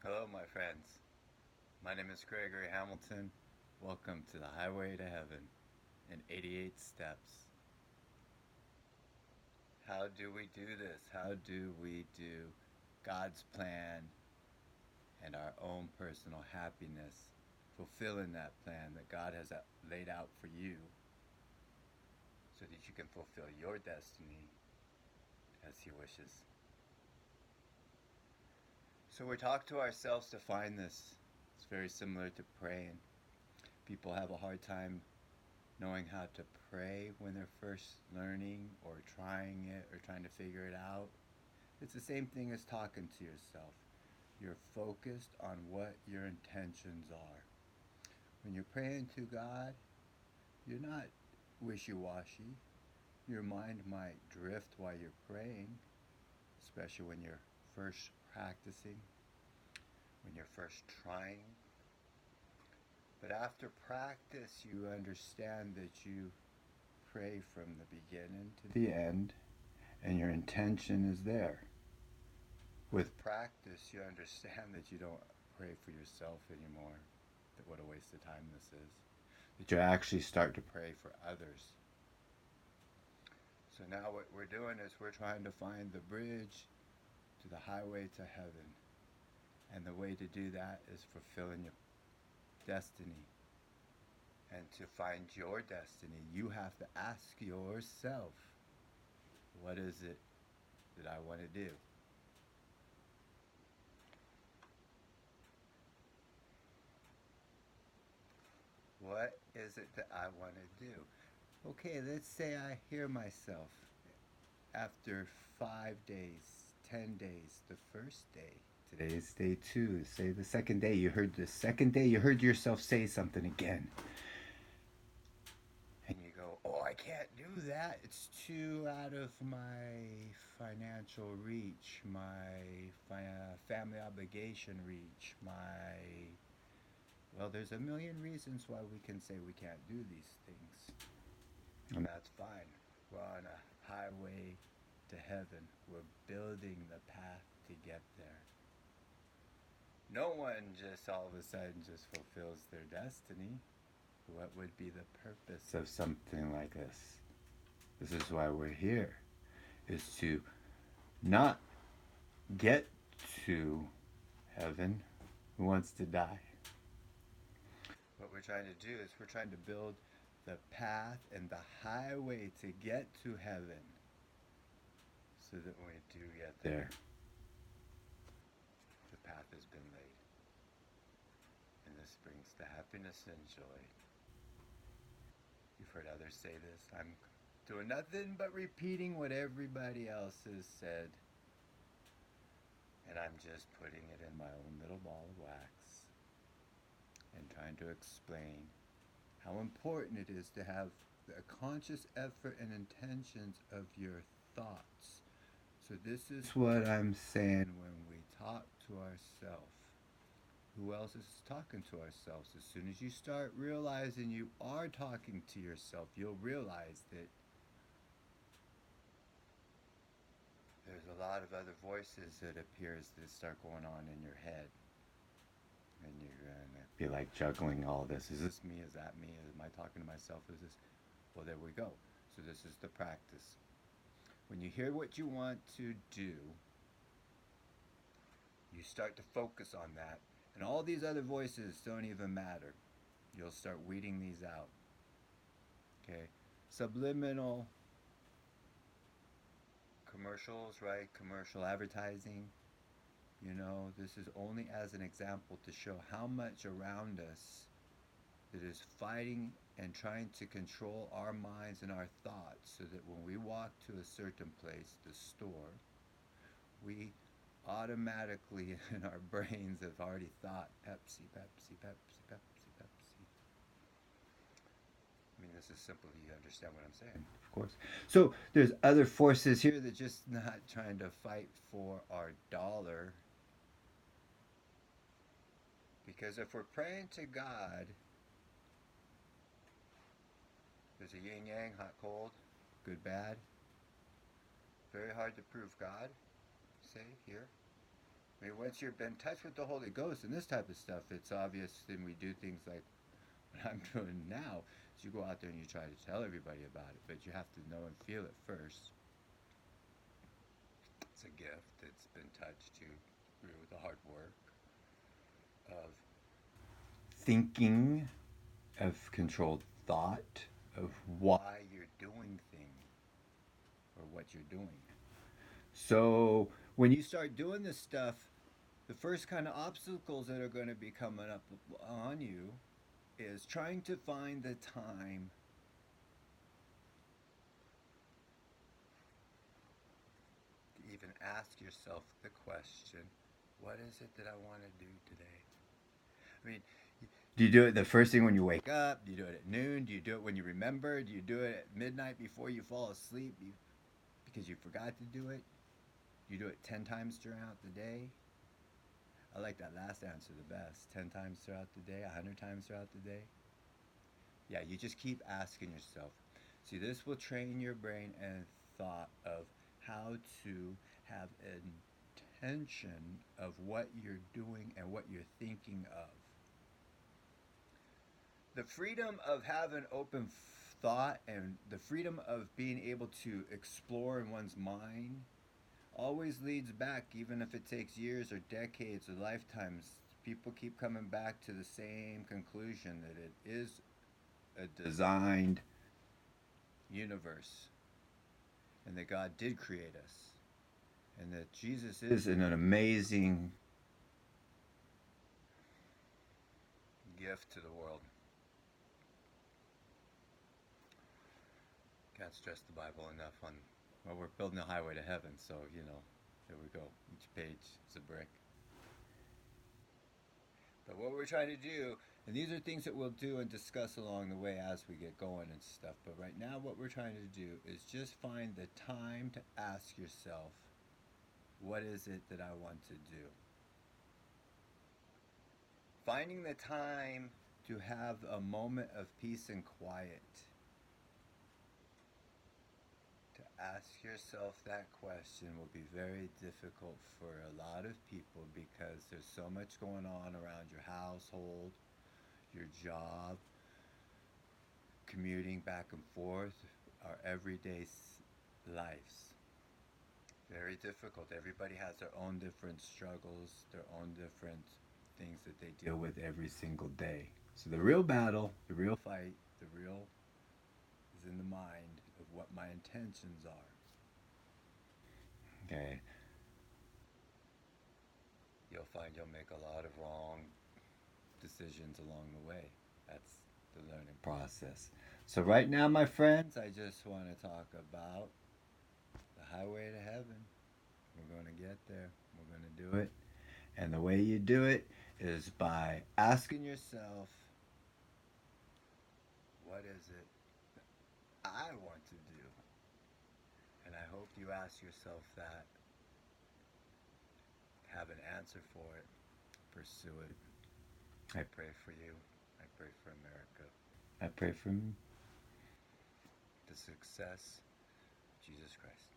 Hello, my friends. My name is Gregory Hamilton. Welcome to the Highway to Heaven in 88 Steps. How do we do this? How do we do God's plan and our own personal happiness, fulfilling that plan that God has laid out for you so that you can fulfill your destiny as He wishes? So we talk to ourselves to find this. It's very similar to praying. People have a hard time knowing how to pray when they're first learning or trying it or trying to figure it out. It's the same thing as talking to yourself. You're focused on what your intentions are. When you're praying to God, you're not wishy washy. Your mind might drift while you're praying, especially when you're first practicing, when you're first trying. But after practice, you understand that you pray from the beginning to the end, and your intention is there. With practice, you understand that you don't pray for yourself anymore. That what a waste of time this is. That you actually start to pray for others. So now what we're doing is we're trying to find the bridge to the highway to heaven. And the way to do that is fulfilling your destiny. And to find your destiny, you have to ask yourself, what is it that I want to do? What is it that I want to do? Okay, let's say I hear myself after 5 days, 10 days, the first day. Today is day two. Say the second day. The second day you heard yourself say something again. And you go, oh, I can't do that. It's too out of my financial reach, my family obligation reach, well, there's a million reasons why we can say we can't do these things. And that's fine. We're on a highway to heaven. We're building the path to get there. No one just all of a sudden just fulfills their destiny. What would be the purpose of something like this? This is why we're here, is to not get to heaven. Who wants to die? What we're trying to do is we're trying to build the path and the highway to get to heaven so that when we do get there, the path has been laid. And this brings the happiness and joy. You've heard others say this. I'm doing nothing but repeating what everybody else has said. And I'm just putting it in my own little ball of wax and trying to explain how important it is to have the conscious effort and intentions of your thoughts. So this is what I'm saying when we talk to ourselves. Who else is talking to ourselves? As soon as you start realizing you are talking to yourself, you'll realize that there's a lot of other voices that appears that start going on in your head. And you're gonna be like juggling all this. Is this me? Is that me? Am I talking to myself? Is this? Well, there we go. So this is the practice. When you hear what you want to do, you start to focus on that. And all these other voices don't even matter. You'll start weeding these out. Okay? Subliminal commercials, right? Commercial advertising. This is only as an example to show how much around us that is fighting and trying to control our minds and our thoughts so that when we walk to a certain place, the store, we automatically in our brains have already thought Pepsi, Pepsi, Pepsi, Pepsi, Pepsi. I mean, this is simple. You understand what I'm saying, of course. So there's other forces here that just not trying to fight for our dollar. Because if we're praying to God, there's a yin yang, hot, cold, good, bad. Very hard to prove God, say here. I mean, once you've been touched with the Holy Ghost and this type of stuff, it's obvious. Then we do things like what I'm doing now. Is you go out there and you try to tell everybody about it, but you have to know and feel it first. It's a gift. It's been touched you through the hard work of thinking, of controlled thought, of why you're doing things or what you're doing. So when you start doing this stuff, the first kind of obstacles that are going to be coming up on you is trying to find the time to even ask yourself the question, what is it that I want to do today? I mean, do you do it the first thing when you wake up? Do you do it at noon? Do you do it when you remember? Do you do it at midnight before you fall asleep because you forgot to do it? Do you do it 10 times throughout the day? I like that last answer the best. 10 times throughout the day, 100 times throughout the day. Yeah, you just keep asking yourself. See, this will train your brain and thought of how to have an intention of what you're doing and what you're thinking of. The freedom of having open thought and the freedom of being able to explore in one's mind always leads back, even if it takes years or decades or lifetimes. People keep coming back to the same conclusion that it is a designed universe and that God did create us and that Jesus is an amazing gift to the world. Can't stress the Bible enough on, well, we're building a highway to heaven, so, there we go. Each page is a brick. But what we're trying to do, and these are things that we'll do and discuss along the way as we get going and stuff, but right now what we're trying to do is just find the time to ask yourself, what is it that I want to do? Finding the time to have a moment of peace and quiet. To ask yourself that question will be very difficult for a lot of people because there's so much going on around your household, your job, commuting back and forth, our everyday lives. Very difficult. Everybody has their own different struggles, their own different things that they deal with every single day. So the real battle, the real fight, the real is in the mind of what my intentions are. Okay. You'll find you'll make a lot of wrong decisions along the way. That's the learning process. So right now, my friends, I just want to talk about the highway to heaven. We're going to get there. We're going to do it. And the way you do it is by asking yourself, what is it I want to do? And I hope you ask yourself that, have an answer for it, pursue it. I pray for you. I pray for America. I pray for the success of Jesus Christ.